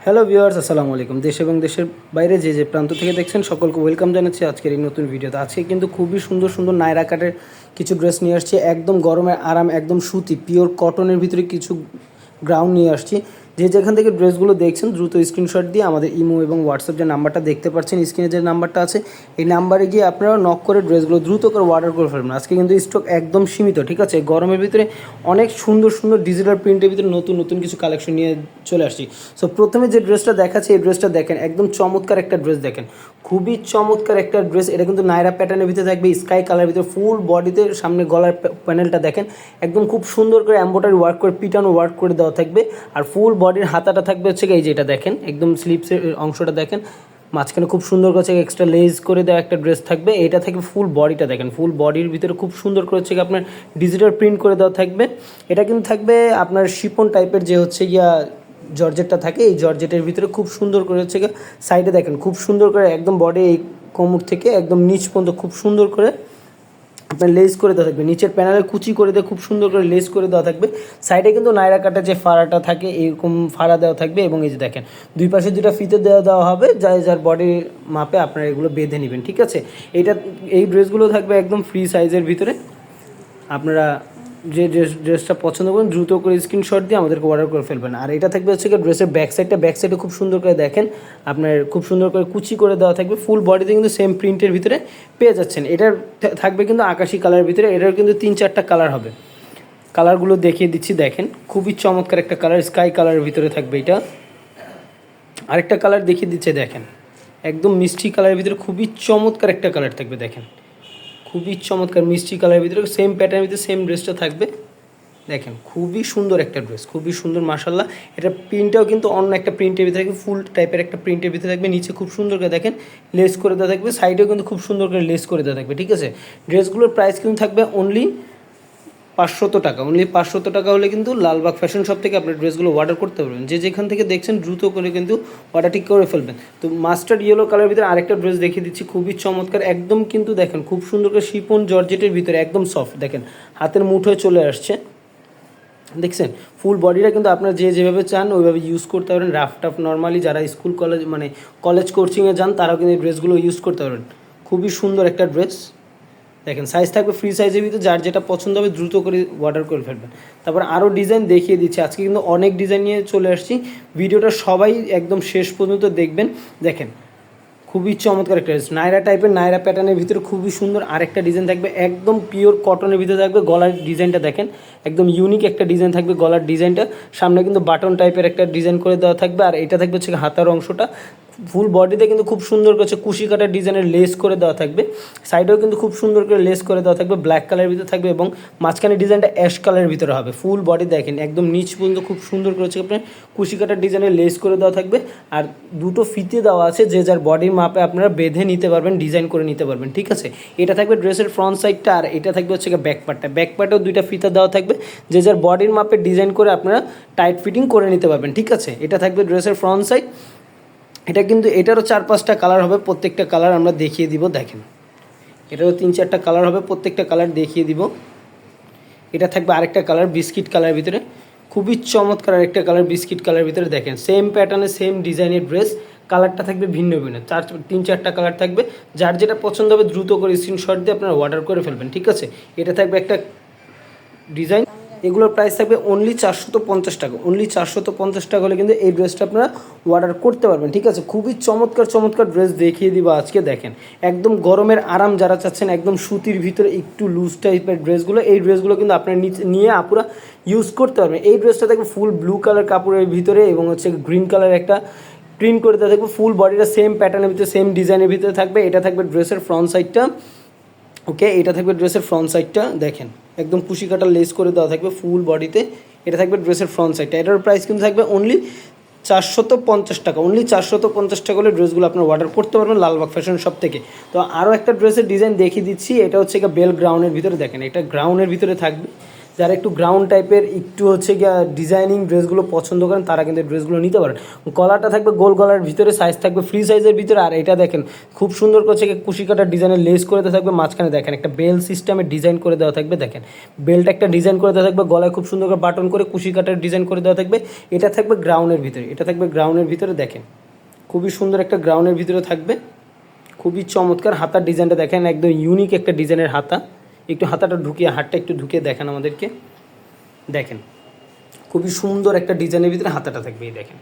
Hello viewers, আসসালামু আলাইকুম। দেশ এবং দেশের বাইরে যে প্রান্ত থেকে দেখছেন সকলকে ওয়েলকাম জানাচ্ছি আজকের এই নতুন ভিডিওতে। আজকে কিন্তু খুবই সুন্দর সুন্দর নায়রা কাটের কিছু ড্রেস নিয়ে আসছি, একদম গরমের আরাম, একদম সুতি পিওর কটনের ভিতরে কিছু গ্রাউন্ড নিয়ে আসছি। যেখান থেকে ড্রেসগুলো দেখছেন দ্রুত স্ক্রিনশট দিয়ে আমাদের ইমো এবং হোয়াটসঅ্যাপ যে নাম্বারটা দেখতে পাচ্ছেন, স্ক্রিনে যে নাম্বারটা আছে এই নাম্বারে গিয়ে আপনারা নক করে ড্রেসগুলো দ্রুত করে অর্ডার করে ফেলবেন। আজকে কিন্তু স্টক একদম সীমিত, ঠিক আছে? গরমের ভিতরে অনেক সুন্দর সুন্দর ডিজিটাল প্রিন্টের ভিতরে নতুন নতুন কিছু কালেকশন নিয়ে চলে আসছি। সো প্রথমে যে ড্রেসটা দেখাচ্ছি এই ড্রেসটা দেখেন, একদম চমৎকার একটা ড্রেস দেখেন, খুবই চমৎকার একটা ড্রেস। এটা কিন্তু নায়রা প্যাটার্নের ভিতরে থাকবে, স্কাই কালারের ভিতরে ফুল বডিতে সামনে গলার প্যানেলটা দেখেন একদম খুব সুন্দর করে এমব্রয়ডারি ওয়ার্ক করে পিটানো ওয়ার্ক করে দেওয়া থাকবে। আর ফুল বডির হাতাটা থাকবে হচ্ছে এই যেটা দেখেন, একদম স্লিপসের অংশটা দেখেন, মাঝখানে খুব সুন্দর করে এক্সট্রা লেস করে দেওয়া একটা ড্রেস থাকবে। এটা থেকে ফুল বডিটা দেখেন, ফুল বডির ভিতরে খুব সুন্দর করে হচ্ছে আপনার ডিজিটাল প্রিন্ট করে দেওয়া থাকবে। এটা কিন্তু থাকবে আপনার শিপন টাইপের যে হচ্ছে গিয়া জর্জেটটা থাকে, এই জর্জেটের ভিতরে খুব সুন্দর করে হচ্ছে গিয়ে সাইডে দেখেন খুব সুন্দর করে একদম বডি এই কোমর থেকে একদম নিচ পর্যন্ত খুব সুন্দর করে আপনার লেস করে দেওয়া থাকবে। নিচের প্যানেলে কুচি করে দিয়ে খুব সুন্দর করে লেস করে দেওয়া থাকবে। সাইডে কিন্তু নায়রা কাটা যে ফাড়াটা থাকে এরকম ফাড়া দেওয়া থাকবে এবং এই যে দেখেন দুই পাশে দুটা ফিতে দেওয়া হবে, যার বডির মাপে আপনারা এগুলো বেঁধে নেবেন, ঠিক আছে? এই ড্রেসগুলো থাকবে একদম ফ্রি সাইজের ভিতরে। আপনারা যে ড্রেসটা পছন্দ করেন দ্রুত করে স্ক্রিনশট দিয়ে আমাদেরকে অর্ডার করে ফেলবেন। আর এটা থাকবে হচ্ছে কি ড্রেসের ব্যাক সাইডে খুব সুন্দর করে দেখেন আপনার খুব সুন্দর করে কুচি করে দেওয়া থাকবে। ফুল বডিতে কিন্তু সেম প্রিন্টের ভিতরে পেয়ে যাচ্ছেন। এটার থাকবে কিন্তু আকাশি কালারের ভিতরে, এটার কিন্তু 3-4টা কালার হবে। কালারগুলো দেখিয়ে দিচ্ছি, দেখেন খুবই চমৎকার একটা কালার, স্কাই কালারের ভিতরে থাকবে এটা। আরেকটা কালার দেখিয়ে দিচ্ছে দেখেন, একদম মিষ্টি কালারের ভিতরে খুবই চমৎকার একটা কালার থাকবে, দেখেন খুবই চমৎকার মিষ্টি কালারের ভিতরে সেম প্যাটার্নের ভিতরে সেম ড্রেসটা থাকবে। দেখেন খুবই সুন্দর একটা ড্রেস, খুবই সুন্দর মাশাআল্লাহ। এটা প্রিন্টটাও কিন্তু অন্য একটা প্রিন্টের ভিতরে থাকবে, ফুল টাইপের একটা প্রিন্টের ভিতরে থাকবে। নিচে খুব সুন্দর করে দেখেন লেস করে দেওয়া থাকবে, সাইডেও কিন্তু খুব সুন্দর করে লেস করে দেওয়া থাকবে, ঠিক আছে? ড্রেসগুলোর প্রাইস কিন্তু থাকবে অনলি 500 টাকা। অনলি 500 টাকা হলে কিন্তু লালবাগ ফ্যাশন শপ থেকে আপনার ড্রেসগুলো অর্ডার করতে পারবেন। যেখান থেকে দেখছেন দ্রুত করে কিন্তু অর্ডারটি করে ফেলবেন। তো মাস্টার্ড ইয়েলো কালারের ভিতরে আরেকটা ড্রেস দেখিয়ে দিচ্ছি, খুবই চমৎকার, একদম কিন্তু দেখেন খুব সুন্দর করে শিপন জর্জেটের ভিতরে একদম সফট, দেখেন হাতের মুঠোয় চলে আসছে, দেখছেন ফুল বডিটা কিন্তু আপনারা যেভাবে চান ওইভাবে ইউজ করতে পারেন। রাফ টাফ নর্মালি যারা স্কুল কলেজ কলেজ কোচিংয়ে যান তারাও কিন্তু এই ড্রেসগুলো ইউজ করতে পারেন। খুবই সুন্দর একটা ড্রেস দেখেন, সাইজ থাকবে ফ্রি সাইজের ভিতরে, যার যেটা পছন্দ হবে দ্রুত করে অর্ডার করে ফেলবেন। তারপর আরও ডিজাইন দেখিয়ে দিচ্ছি, আজকে কিন্তু অনেক ডিজাইন নিয়ে চলে আসছি। ভিডিওটা সবাই একদম শেষ পর্যন্ত দেখবেন। দেখেন খুবই চমৎকার একটা ড্রেস, নায়রা টাইপের নায়রা প্যাটার্নের ভিতরে খুবই সুন্দর আরেকটা ডিজাইন থাকবে, একদম পিওর কটনের ভিতরে থাকবে। গলার ডিজাইনটা দেখেন একদম ইউনিক একটা ডিজাইন থাকবে গলার ডিজাইনটা, সামনে কিন্তু বাটন টাইপের একটা ডিজাইন করে দেওয়া থাকবে। আর এটা থাকবে হচ্ছে হাতার অংশটা, ফুল বডিতে কিন্তু খুব সুন্দর করে কুশি কাটার ডিজাইনের লেস করে দেওয়া থাকবে। সাইডেও কিন্তু খুব সুন্দর করে লেস করে দেওয়া থাকবে, ব্ল্যাক কালারের ভিতরে থাকবে এবং মাঝখানে ডিজাইনটা অ্যাশ কালারের ভিতরে হবে। ফুল বডি দেখেন একদম নিচ পর্যন্ত খুব সুন্দর করে হচ্ছে আপনার কুশি কাটার ডিজাইনের লেস করে দেওয়া থাকবে। আর দুটো ফিতে দেওয়া আছে, যার বডির মাপে আপনারা বেঁধে নিতে পারবেন, ডিজাইন করে নিতে পারবেন, ঠিক আছে? এটা থাকবে ড্রেসের ফ্রন্ট সাইডটা, আর এটা থাকবে হচ্ছে ব্যাক পার্টটা। ব্যাক পার্টেও দুইটা ফিতা দেওয়া থাকবে, যার বডির মাপে ডিজাইন করে আপনারা টাইট ফিটিং করে নিতে পারবেন, ঠিক আছে? এটা থাকবে ড্রেসের ফ্রন্ট সাইড। এটা কিন্তু এটারও 4-5টা কালার হবে, প্রত্যেকটা কালার আমরা দেখিয়ে দিব। দেখেন এটারও 3-4টা কালার হবে, প্রত্যেকটা কালার দেখিয়ে দিব। এটা থাকবে আরেকটা কালার বিস্কিট কালারের ভিতরে, খুবই চমৎকার আরেকটা কালার বিস্কিট কালারের ভিতরে। দেখেন সেম প্যাটার্নে সেম ডিজাইনের ড্রেস, কালারটা থাকবে ভিন্ন ভিন্ন, 3-4টা কালার থাকবে। যার যেটা পছন্দ হবে দ্রুত করে স্ক্রিনশট দিয়ে আপনারা অর্ডার করে ফেলবেন, ঠিক আছে? এটা থাকবে একটা ডিজাইন, এগুলোর প্রাইস থাকবে অনলি 450 টাকা। অনলি 450 টাকা হলে কিন্তু এই ড্রেসটা আপনারা অর্ডার করতে পারবেন, ঠিক আছে? খুবই চমৎকার চমৎকার ড্রেস দেখিয়ে দিব আজকে। দেখেন একদম গরমের আরাম যারা চাচ্ছেন, একদম সুতির ভিতরে একটু লুজ টাইপের ড্রেসগুলো, এই ড্রেসগুলো কিন্তু আপনার নিয়ে আপুরা ইউজ করতে পারবেন। এই ড্রেসটা থাকবে ফুল ব্লু কালার কাপড়ের ভিতরে এবং হচ্ছে গ্রিন কালার একটা প্রিন্ট করে দেওয়া থাকবে। ফুল বডিটা সেম প্যাটার্নের ভিতরে সেম ডিজাইনের ভিতরে থাকবে। এটা থাকবে ড্রেসের ফ্রন্ট সাইডটা, ওকে? এটা থাকবে ড্রেসের ফ্রন্ট সাইডটা, দেখেন একদম কুশি কাটার লেস করে দেওয়া থাকবে ফুল বডিতে। এটা থাকবে ড্রেসের ফ্রন্ট সাইডটা। এটার প্রাইস কিন্তু থাকবে অনলি 450 টাকা। অনলি 450 টাকা হলে ড্রেসগুলো আপনার অর্ডার করতে পারবেন লালবাগ ফ্যাশন শপ থেকে। তো আরও একটা ড্রেসের ডিজাইন দেখিয়ে দিচ্ছি, এটা হচ্ছে বেল গ্রাউন্ডের ভিতরে। দেখেন এটা গ্রাউন্ডের ভিতরে থাকবে, যারা একটু গ্রাউন্ড টাইপের একটু হচ্ছে গিয়ে ডিজাইনিং ড্রেসগুলো পছন্দ করেন তারা কিন্তু ড্রেসগুলো নিতে পারেন। গলাটা থাকবে গোল গলার ভিতরে, সাইজ থাকবে ফ্রি সাইজের ভিতরে। আর এটা দেখেন খুব সুন্দর করছে কুশি কাটার ডিজাইনের লেস করে দেওয়া থাকবে, মাঝখানে দেখেন একটা বেল সিস্টেমের ডিজাইন করে দেওয়া থাকবে। দেখেন বেলটা একটা ডিজাইন করে দেওয়া থাকবে, গলায় খুব সুন্দর করে বাটন করে কুশি কাটার ডিজাইন করে দেওয়া থাকবে। এটা থাকবে গ্রাউন্ডের ভিতরে, এটা থাকবে গ্রাউন্ডের ভিতরে। দেখেন খুবই সুন্দর একটা গ্রাউন্ডের ভিতরে থাকবে, খুবই চমৎকার। হাতার ডিজাইনটা দেখেন একদম ইউনিক একটা ডিজাইনের হাতা। একটু হাতাটা ঢুকিয়ে, হাতটা একটু ঢুকিয়ে দেখেন আমাদেরকে। দেখেন খুবই সুন্দর একটা ডিজাইনের ভিতরে হাতাটা থাকবে। এই দেখেন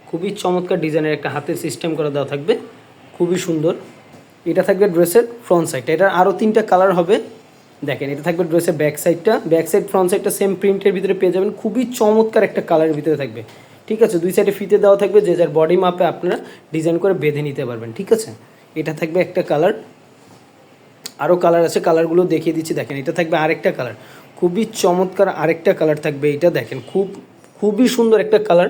খুবই চমৎকার ডিজাইনের একটা হাতের সিস্টেম করে দেওয়া থাকবে, খুবই সুন্দর। এটা থাকবে ড্রেসের ফ্রন্ট সাইডটা, এটার আরও 3টা কালার হবে। দেখেন এটা থাকবে ড্রেসের ব্যাক সাইডটা, ব্যাক সাইড ফ্রন্ট সাইডটা সেম প্রিন্টের ভিতরে পেয়ে যাবেন, খুবই চমৎকার একটা কালারের ভিতরে থাকবে। ঠিক আছে, 2 সাইডে ফিতে দেওয়া থাকবে, যে যার বডি মাপে আপনারা ডিজাইন করে বেঁধে নিতে পারবেন। ঠিক আছে, এটা থাকবে একটা কালার। আরও কালার আছে, কালারগুলো দেখিয়ে দিচ্ছি। দেখেন এটা থাকবে আরেকটা কালার, খুবই চমৎকার আরেকটা কালার থাকবে। এটা দেখেন খুবই সুন্দর একটা কালার।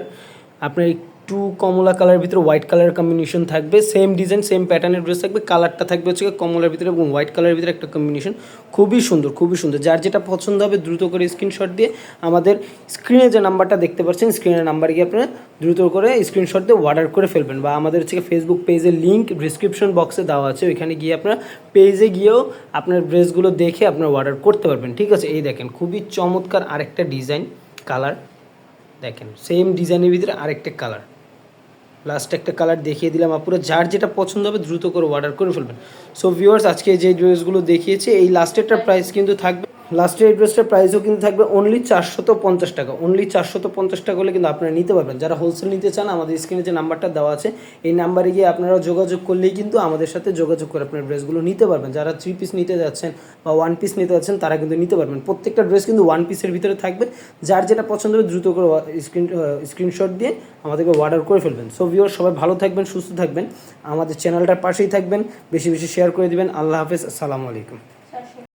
আপনার একটু কমলা কালারের ভিতরে হোয়াইট কালারের কম্বিনেশন থাকবে, সেম ডিজাইন সেম প্যাটার্নের ড্রেস থাকবে। কালারটা থাকবে হচ্ছে কমলার ভিতরে এবং হোয়াইট কালারের ভিতরে একটা কম্বিনেশন, খুবই সুন্দর খুবই সুন্দর। যার যেটা পছন্দ হবে দ্রুত করে স্ক্রিনশট দিয়ে আমাদের স্ক্রিনে যে নাম্বারটা দেখতে পাচ্ছেন, স্ক্রিনের নাম্বারে গিয়ে আপনারা দ্রুত করে স্ক্রিনশট দিয়ে অর্ডার করে ফেলবেন। বা আমাদের হচ্ছে ফেসবুক পেজের লিঙ্ক ডিসক্রিপশন বক্সে দেওয়া আছে, ওইখানে গিয়ে আপনারা পেজে গিয়েও আপনার ড্রেসগুলো দেখে আপনারা অর্ডার করতে পারবেন। ঠিক আছে, এই দেখেন খুবই চমৎকার আরেকটা ডিজাইন কালার। দেখেন সেম ডিজাইনের ভিতরে আরেকটা কালার, লাস্ট একটা কালার দেখিয়ে দিলাম আপুরা। যার যেটা পছন্দ হবে দ্রুত করে অর্ডার করে ফেলবেন। সো ভিউয়ার্স, আজকে যে ড্রেসগুলো দেখিয়েছি এই লাস্টেরটার প্রাইস কিন্তু থাকবে, লাস্টের এই ড্রেসটার প্রাইসও কিন্তু থাকবে অনলি 450 টাকা। অনলি 450 টাকা হলে কিন্তু আপনারা নিতে পারবেন। যারা হোলসেল নিতে চান আমাদের স্ক্রিনে যে নাম্বারটা দেওয়া আছে এই নাম্বারে গিয়ে আপনারা যোগাযোগ করলেই কিন্তু আমাদের সাথে যোগাযোগ করে আপনার ড্রেসগুলো নিতে পারবেন। যারা 3 পিস নিতে যাচ্ছেন বা 1 পিস নিতে যাচ্ছেন তারা কিন্তু নিতে পারবেন। প্রত্যেকটা ড্রেস কিন্তু 1 পিসের ভিতরে থাকবে। যার যেটা পছন্দ হবে দ্রুত করে স্ক্রিনশট দিয়ে আমাদেরকে অর্ডার করে ফেলবেন। সো ভিউয়ার্স, সবাই ভালো থাকবেন, সুস্থ থাকবেন, আমাদের চ্যানেলটার পাশেই থাকবেন, বেশি বেশি শেয়ার করে দিবেন। আল্লাহ হাফেজ, আসসালামু আলাইকুম।